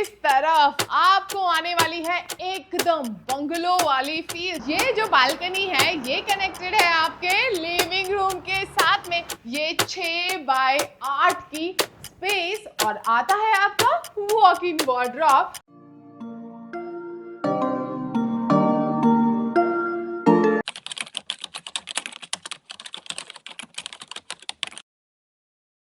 इस तरफ आपको आने वाली है एकदम बंगलो वाली फील। ये जो बालकनी है ये कनेक्टेड है आपके लिविंग रूम के साथ में। ये 6 बाय 8 की स्पेस और आता है आपका वॉक इन वार्डरोब।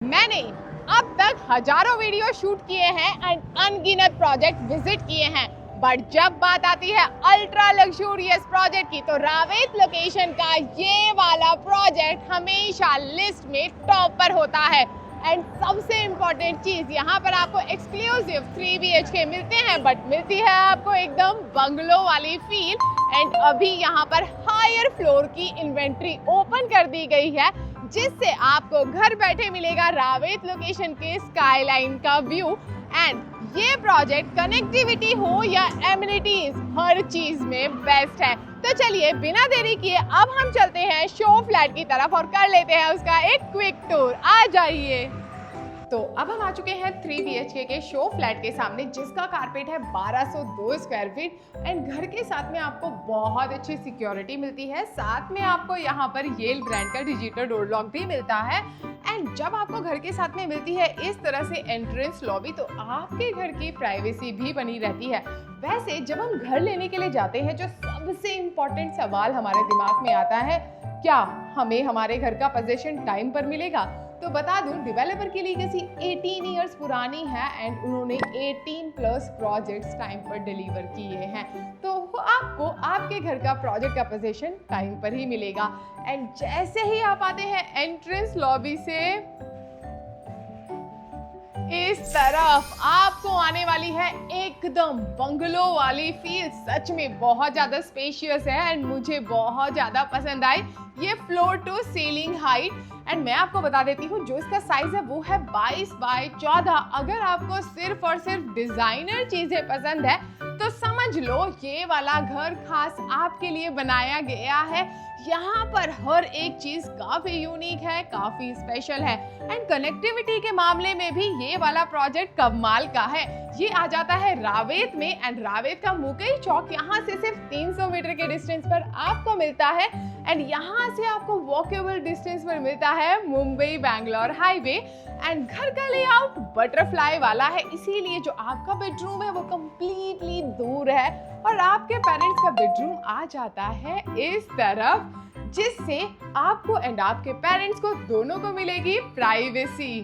मैंने अब तक हजारों वीडियो शूट किए हैं एंड अनगिनत प्रोजेक्ट विजिट किए हैं, बट जब बात आती है अल्ट्रा लग्जूरियस प्रोजेक्ट की तो रावेत लोकेशन का ये वाला प्रोजेक्ट हमेशा लिस्ट में टॉप पर होता है। एंड सबसे इम्पोर्टेंट चीज, यहाँ पर आपको एक्सक्लूसिव 3 BHK मिलते हैं, बट मिलती है आपको एकदम बंगलो वाली फील। एंड अभी यहाँ पर हायर फ्लोर की इन्वेंट्री ओपन कर दी गई है, जिससे आपको घर बैठे मिलेगा रावेत लोकेशन के स्काईलाइन का व्यू। एंड ये प्रोजेक्ट कनेक्टिविटी हो या एमिनिटीज, हर चीज में बेस्ट है। तो चलिए बिना देरी किए अब हम चलते हैं शो फ्लैट की तरफ और कर लेते हैं उसका एक क्विक टूर। आ जाइए। तो अब हम आ चुके हैं 3 BHK के शो फ्लैट के सामने, जिसका कारपेट है 1202 स्क्वायर फीट। एंड घर के साथ में आपको बहुत अच्छी सिक्योरिटी मिलती है। साथ में आपको यहाँ पर येल ब्रांड का डिजिटल डोर लॉक भी मिलता है। एंड जब आपको घर के साथ में मिलती है इस तरह से एंट्रेंस लॉबी, तो आपके घर की प्राइवेसी भी बनी रहती है। वैसे जब हम घर लेने के लिए जाते हैं, जो सबसे इम्पोर्टेंट सवाल हमारे दिमाग में आता है, क्या हमें हमारे घर का पोजीशन टाइम पर मिलेगा? तो बता दूं, डेवलपर की लीगेसी 18 इयर्स पुरानी है एंड उन्होंने 18+ प्रोजेक्ट्स टाइम पर डिलीवर किए हैं। तो आपको आपके घर का प्रोजेक्ट का पोजीशन टाइम पर ही मिलेगा। एंड जैसे ही आप आते हैं एंट्रेंस लॉबी से, इस तरफ आपको आने वाली है एकदम बंगलो वाली फील। सच में बहुत ज्यादा स्पेशियस है एंड मुझे बहुत ज्यादा पसंद आई ये floor to ceiling height. And मैं आपको बता देती हूँ, जो इसका साइज है वो है 22 बाय 14। अगर आपको सिर्फ और सिर्फ डिजाइनर चीजें पसंद है तो समझ लो ये वाला घर खास आपके लिए बनाया गया है। यहाँ पर हर एक चीज काफी यूनिक है, काफी स्पेशल है। एंड कनेक्टिविटी के मामले में भी ये वाला प्रोजेक्ट कमाल का है। ये आ जाता है रावेत में एंड रावेत का मुकई चौक यहाँ से सिर्फ 300 मीटर के डिस्टेंस पर आपको मिलता है। एंड यहाँ से आपको वॉकेबल डिस्टेंस पर मिलता है मुंबई बैंगलोर हाईवे। एंड घर का लेआउट बटरफ्लाई वाला है, इसीलिए जो आपका बेडरूम है वो कंप्लीटली दूर है और आपके पेरेंट्स का बेडरूम आ जाता है इस तरफ, जिससे आपको एंड आपके पेरेंट्स को दोनों को मिलेगी प्राइवेसी।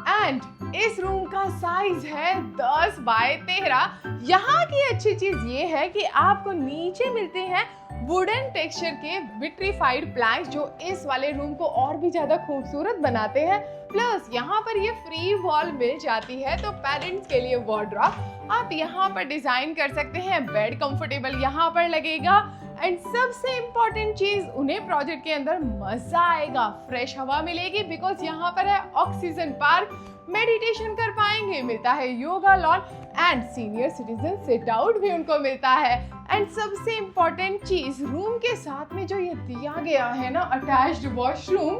एंड इस रूम का साइज है 10 बाय 13। यहाँ की अच्छी चीज ये है कि आपको नीचे मिलते हैं वुडन टेक्सचर के विट्रीफाइड प्लैंक्स, जो इस वाले रूम को और भी ज्यादा खूबसूरत बनाते हैं। प्लस यहाँ पर ये फ्री वॉल मिल जाती है, तो पेरेंट्स के लिए वार्डरोब आप यहाँ पर डिजाइन कर सकते हैं। बेड कंफर्टेबल यहाँ पर लगेगा। एंड सबसे इम्पोर्टेंट चीज, उन्हें प्रोजेक्ट के अंदर मजा आएगा, फ्रेश हवा मिलेगी, बिकॉज यहाँ पर है ऑक्सीजन पार्क, मेडिटेशन कर पाएंगे, मिलता है yoga lawn and senior citizen sit out भी उनको मिलता है। एंड सबसे इम्पोर्टेंट चीज, रूम के साथ में जो ये दिया गया है ना अटैच्ड वॉशरूम,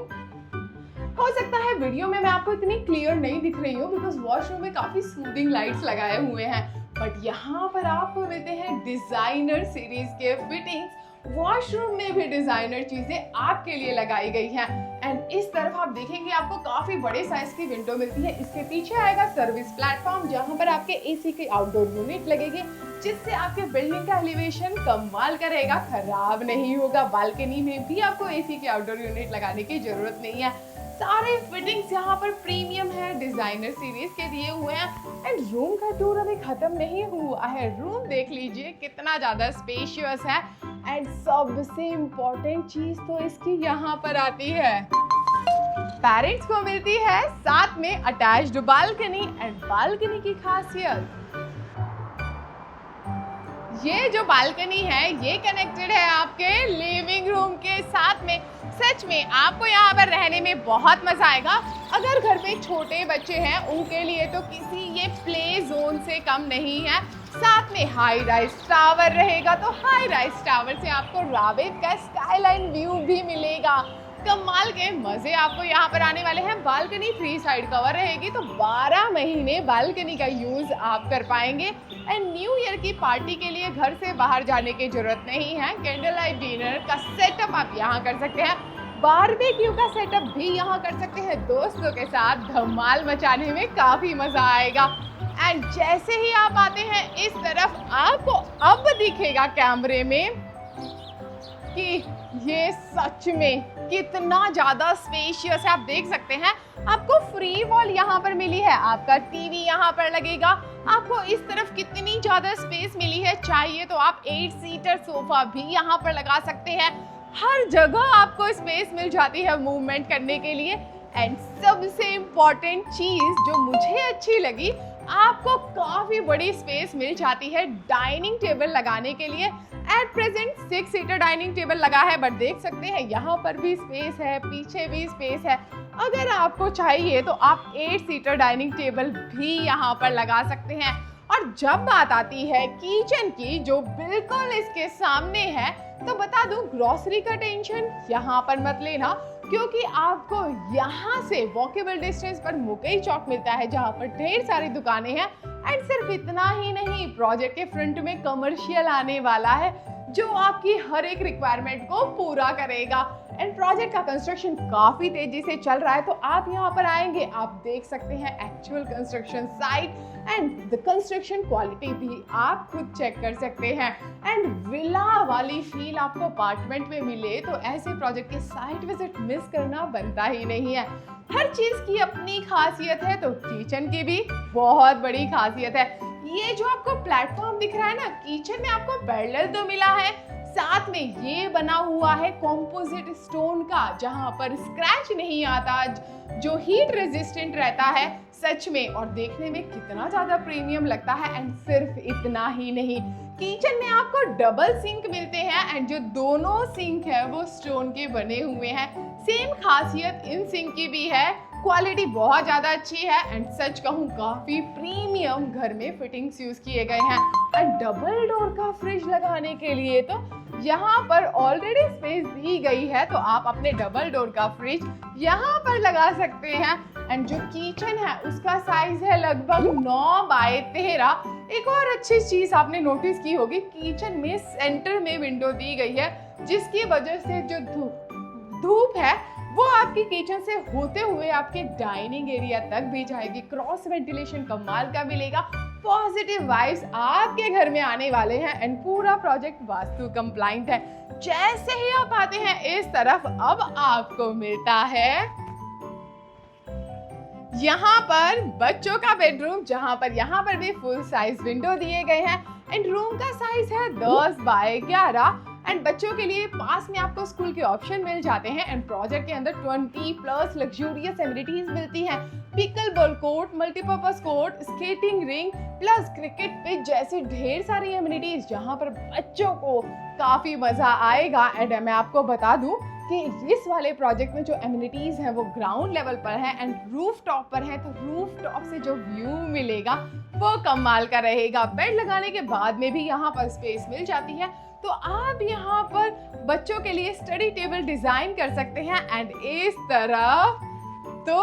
हो सकता है वीडियो में मैं आपको इतनी क्लियर नहीं दिख रही हूँ बिकॉज वॉशरूम में काफी स्मूथिंग लाइट्स लगाए हुए हैं, बट यहाँ पर आपको मिलते हैं डिजाइनर सीरीज के फिटिंग्स। वॉशरूम में भी डिजाइनर चीजें आपके लिए लगाई गई हैं। एंड इस तरफ आप देखेंगे आपको काफी बड़े साइज की विंडो मिलती है। इसके पीछे आएगा सर्विस प्लेटफॉर्म, जहां पर आपके एसी की आउटडोर यूनिट लगेगी, जिससे आपके बिल्डिंग का एलिवेशन कमाल करेगा, खराब नहीं होगा। बालकनी में भी आपको एसी की आउटडोर यूनिट लगाने की जरूरत नहीं है। सारे फिटिंग्स यहाँ पर प्रीमियम है, डिजाइनर सीरीज के दिए हुए हैं। एंड रूम का टूर अभी खत्म नहीं हुआ है। रूम देख लीजिए कितना ज्यादा स्पेशियस है। एंड सबसे इम्पोर्टेंट चीज तो इसकी यहाँ पर आती है, पेरेंट्स को मिलती है साथ में अटैच्ड बालकनी। एंड बालकनी की खासियत, ये जो बालकनी है ये कनेक्टेड है आपके लिविंग रूम के साथ में। सच में आपको यहाँ पर रहने में बहुत मजा आएगा। अगर घर में छोटे बच्चे हैं उनके लिए तो किसी ये प्ले जोन से कम नहीं है। साथ में हाई राइज टावर रहेगा, तो हाई राइज टावर से आपको रावेत का स्काईलाइन व्यू भी मिलेगा। कमाल के मजे आपको यहाँ पर आने वाले हैं। बालकनी 3 साइड कवर रहेगी, तो 12 महीने बालकनी का यूज आप कर पाएंगे। एंड न्यू ईयर की पार्टी के लिए घर से बाहर जाने की जरूरत नहीं है। कैंडल लाइट डिनर का सेटअप आप यहाँ कर सकते हैं। बारबेक्यू का सेटअप भी यहाँ कर सकते हैं। दोस्तों के साथ धमाल मचाने में काफी मजा आएगा। एंड जैसे ही आप आते हैं इस तरफ, आपको अब दिखेगा कैमरे में कि ये सच में कितना ज्यादा स्पेशियस है। आप देख सकते हैं आपको फ्री वॉल यहाँ पर मिली है, आपका टीवी यहाँ पर लगेगा। आपको इस तरफ कितनी ज्यादा स्पेस मिली है, चाहिए तो आप 8 सीटर सोफा भी यहाँ पर लगा सकते हैं। हर जगह आपको स्पेस मिल जाती है मूवमेंट करने के लिए। एंड सबसे इम्पोर्टेंट चीज जो मुझे अच्छी लगी, आपको काफी बड़ी स्पेस मिल जाती है डाइनिंग टेबल लगाने के लिए। At present 6 seater dining table लगा है, बट देख सकते हैं यहाँ पर भी स्पेस है, पीछे भी स्पेस है। अगर आपको चाहिए तो आप 8 सीटर डाइनिंग टेबल भी यहाँ पर लगा सकते हैं। और जब बात आती है किचन की, जो बिल्कुल इसके सामने है, तो बता दूं ग्रोसरी का टेंशन यहाँ पर मत लेना, क्योंकि आपको यहाँ से वॉकेबल डिस्टेंस पर मुकई चौक मिलता है, जहाँ पर ढेर सारी दुकानें हैं। एंड सिर्फ इतना ही नहीं, प्रोजेक्ट के फ्रंट में कमर्शियल आने वाला है, जो आपकी हर एक रिक्वायरमेंट को पूरा करेगा। एंड प्रोजेक्ट का कंस्ट्रक्शन काफी तेजी से चल रहा है, तो आप यहाँ पर आएंगे, आप देख सकते हैं actual construction site and the construction quality भी आप खुद चेक कर सकते हैं। एंड विला वाली फील आपको अपार्टमेंट में मिले, तो ऐसे प्रोजेक्ट के साइट विजिट मिस करना बनता ही नहीं है। हर चीज की अपनी खासियत है, तो किचन की भी बहुत बड़ी खासियत है। ये जो आपको प्लेटफॉर्म दिख रहा है ना, किचन में आपको पैरेलल तो मिला है, साथ में ये बना हुआ है कॉम्पोजिट स्टोन का, जहां पर स्क्रैच नहीं आता, जो हीट रेजिस्टेंट रहता है सच में, और देखने में कितना ज्यादा प्रीमियम लगता है। एंड सिर्फ इतना ही नहीं, किचन में आपको डबल सिंक मिलते हैं, एंड जो दोनों सिंक है वो स्टोन के बने हुए हैं। सेम खासियत इन सिंक की भी है, क्वालिटी बहुत ज्यादा अच्छी है। एंड सच कहूँ काफी प्रीमियम घर में फिटिंग्स यूज किए गए हैं। एंड डबल डोर का फ्रिज लगाने के लिए तो यहाँ पर ऑलरेडी स्पेस दी गई है, तो आप अपने डबल डोर का फ्रिज यहाँ पर लगा सकते हैं। एंड जो किचन है उसका साइज है लगभग 9 बाय 13। एक और अच्छी चीज आपने नोटिस की होगी, किचन में सेंटर में विंडो दी गई है, जिसकी वजह से जो धूप है वो आपकी किचन से होते हुए आपके डाइनिंग एरिया तक भी जाएगी। क्रॉस वेंटिलेशन कमाल का मिलेगा, पॉजिटिव वाइब्स आपके घर में आने वाले हैं। एंड पूरा प्रोजेक्ट वास्तु कंप्लाइंट है। जैसे ही आप आते हैं इस तरफ, अब आपको मिलता है यहाँ पर बच्चों का बेडरूम, जहाँ पर यहाँ पर भी फुल साइज विंडो दिए गए हैं। एंड रूम का साइज है 10 बाय 11। एंड बच्चों के लिए पास में आपको स्कूल के ऑप्शन मिल जाते हैं। एंड प्रोजेक्ट के अंदर 20+ लग्जूरियस एमिनिटीज मिलती हैं। Pickle ball court, multipurpose court, skating ring plus cricket pitch जैसी ढेर सारी एमिनिटीज, जहां पर बच्चों को काफी मजा आएगा। एंड मैं आपको बता दूं कि इस वाले प्रोजेक्ट में जो एमिनिटीज है वो ग्राउंड लेवल पर है एंड रूफ टॉप पर है, तो रूफ टॉप से जो व्यू मिलेगा वो कमाल का रहेगा। बेड लगाने के बाद में भी यहाँ पर स्पेस मिल जाती है, तो आप यहाँ पर बच्चों के लिए स्टडी टेबल डिजाइन कर सकते हैं। एंड इस तरफ तो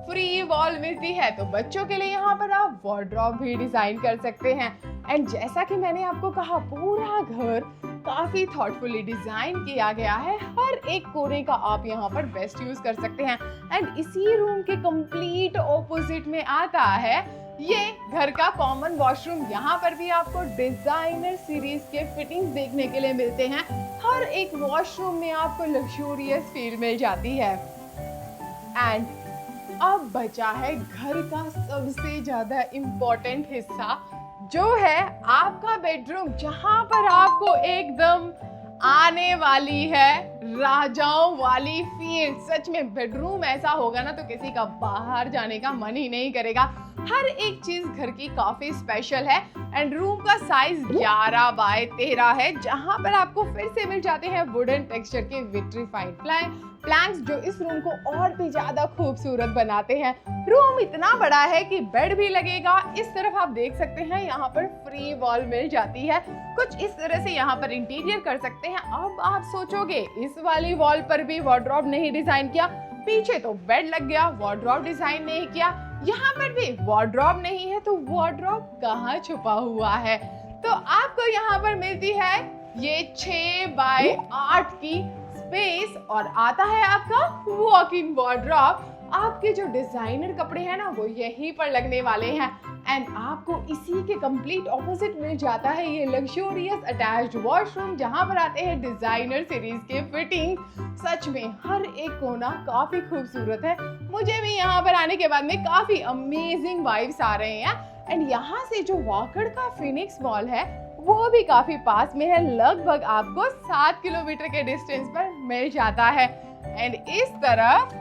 फ्री वॉल मिलती है, तो बच्चों के लिए यहाँ पर आप वार्डरोब भी डिजाइन कर सकते हैं। एंड जैसा कि मैंने आपको कहा, पूरा घर काफी थॉटफुली डिजाइन किया गया है। हर एक कोने का आप यहाँ पर बेस्ट यूज कर सकते हैं। एंड इसी रूम के कंप्लीट ऑपोजिट में आता है ये घर का कॉमन वॉशरूम। यहाँ पर भी आपको डिजाइनर सीरीज के फिटिंग्स देखने के लिए मिलते हैं। हर एक वॉशरूम में आपको लग्जूरियस फील मिल जाती है। एंड अब बचा है घर का सबसे ज्यादा इम्पोर्टेंट हिस्सा, जो है आपका बेडरूम, जहां पर आपको एकदम आने वाली है राजाओं वाली फील। सच में बेडरूम ऐसा होगा ना तो किसी का बाहर जाने का मन ही नहीं करेगा। हर एक चीज घर की काफी स्पेशल है। एंड रूम का साइज 11 बाय 13 है, जहां पर आपको फिर से मिल जाते हैं वुडन टेक्सचर के विट्रीफाइड प्लैंक्स जो इस रूम को और भी ज्यादा खूबसूरत बनाते हैं। रूम इतना बड़ा है कि बेड भी लगेगा। इस तरफ आप देख सकते हैं यहाँ पर फ्री वॉल मिल जाती है। कुछ इस तरह से यहाँ पर इंटीरियर कर सकते हैं। अब आप सोचोगे इस वाली वॉल पर भी वार्डरोब नहीं डिजाइन किया, पीछे तो बेड लग गया, वार्डरोब डिजाइन नहीं किया, यहाँ पर भी वार्डरोब नहीं है, तो वार्डरोब कहाँ छुपा हुआ है? तो आपको यहाँ पर मिलती है ये 6 बाय 8 की स्पेस और आता है आपका वॉक इन वार्डरोब। आपके जो डिजाइनर कपड़े हैं ना वो यहीं पर लगने वाले हैं एंड आपको इसी के कंप्लीट ऑपोजिट मिल जाता है ये लग्जूरियस अटैच्ड वॉशरूम, जहां पर आते हैं डिजाइनर सीरीज के फिटिंग। सच में हर एक कोना काफी खूबसूरत है। मुझे भी यहाँ पर आने के बाद में काफी अमेजिंग वाइब्स आ रहे हैं एंड यहाँ से जो वाकड़ का फिनिक्स मॉल है वो भी काफी पास में है, लगभग आपको 7 किलोमीटर के डिस्टेंस पर मिल जाता है। एंड इस तरफ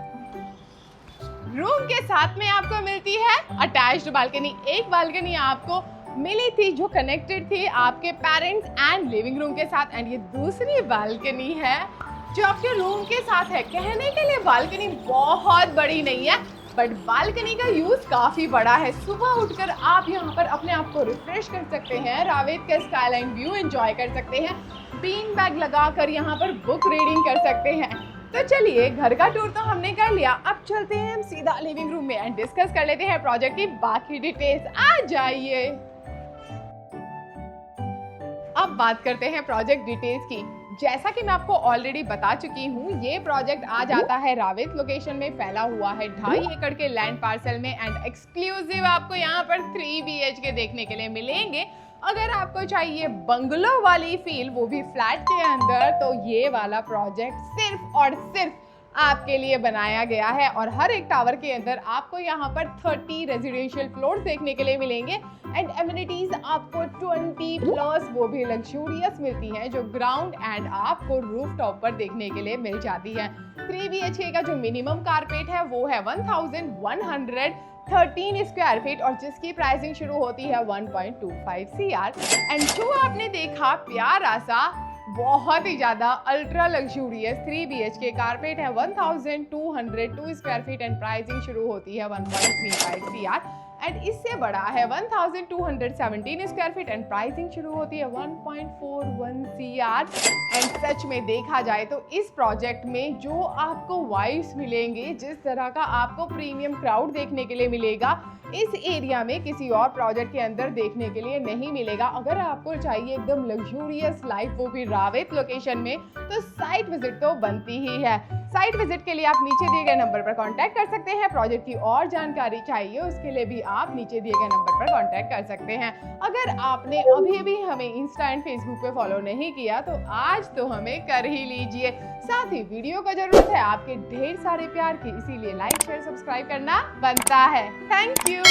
रूम के साथ में आपको मिलती है अटैच्ड बालकनी। एक बालकनी आपको मिली थी जो कनेक्टेड थी आपके पेरेंट्स एंड लिविंग रूम के साथ एंड ये दूसरी बालकनी है जो आपके रूम के साथ है। कहने के लिए बालकनी बहुत बड़ी नहीं है बट बालकनी का यूज काफी बड़ा है। सुबह उठकर आप यहाँ पर अपने आप को रिफ्रेश कर सकते हैं, रावेत का स्काईलाइन व्यू एंजॉय कर सकते हैं, बीन बैग लगाकर यहाँ पर बुक रीडिंग कर सकते हैं। तो चलिए घर का टूर तो हमने कर लिया, अब चलते हैं हम सीधा लिविंग रूम में एंड डिस्कस कर लेते हैं प्रोजेक्ट की बाकी डिटेल्स। आ जाइए। अब बात करते हैं प्रोजेक्ट डिटेल्स की। जैसा कि मैं आपको ऑलरेडी बता चुकी हूँ, ये प्रोजेक्ट आ जाता है रावेत लोकेशन में, फैला हुआ है 2.5 एकड़ के लैंड पार्सल में एंड एक्सक्लूसिव आपको यहाँ पर 3 BHK देखने के लिए मिलेंगे। अगर आपको चाहिए बंगलो वाली फील वो भी फ्लैट के अंदर, तो ये वाला प्रोजेक्ट सिर्फ और सिर्फ आपके लिए बनाया गया है और हर एक टावर के अंदर आपको यहाँ पर 30 रेजिडेंशियल फ्लोर्स देखने के लिए मिलेंगे एंड एमिनिटीज आपको 20+ वो भी लग्जूरियस मिलती हैं जो ग्राउंड एंड आपको रूफ टॉप पर देखने के लिए मिल जाती है। 3 BHK का जो मिनिमम कारपेट है वो है 1113 स्क्वायर फीट और जिसकी प्राइसिंग शुरू होती है 1.25 CR एंड जो आपने देखा प्यारा सा बहुत ही ज्यादा अल्ट्रा लग्जूरियस 3 BHK कारपेट है 1202 स्क्वायर फीट एंड प्राइसिंग शुरू होती है 1.35 CR एंड इससे बड़ा है 1217 स्क्वायर फीट एंड प्राइसिंग शुरू होती है 1.41 CR एंड सच में देखा जाए तो इस प्रोजेक्ट में जो आपको वाइब्स मिलेंगे, जिस तरह का आपको प्रीमियम क्राउड देखने के लिए मिलेगा, इस एरिया में किसी और प्रोजेक्ट के अंदर देखने के लिए नहीं मिलेगा। अगर आपको चाहिए एकदम लग्जूरियस लाइफ वो भी रावेत लोकेशन में, तो साइट विजिट तो बनती ही है। साइट विजिट के लिए आप नीचे दिए गए नंबर पर कांटेक्ट कर सकते हैं। प्रोजेक्ट की और जानकारी चाहिए उसके लिए भी आप नीचे दिए गए नंबर पर कांटेक्ट कर सकते हैं। अगर आपने अभी भी हमें इंस्टा एंड फेसबुक पे फॉलो नहीं किया तो आज तो हमें कर ही लीजिए। साथ ही वीडियो को जरूरत है आपके ढेर सारे प्यार की, इसीलिए लाइक शेयर सब्सक्राइब करना बनता है। Thank you.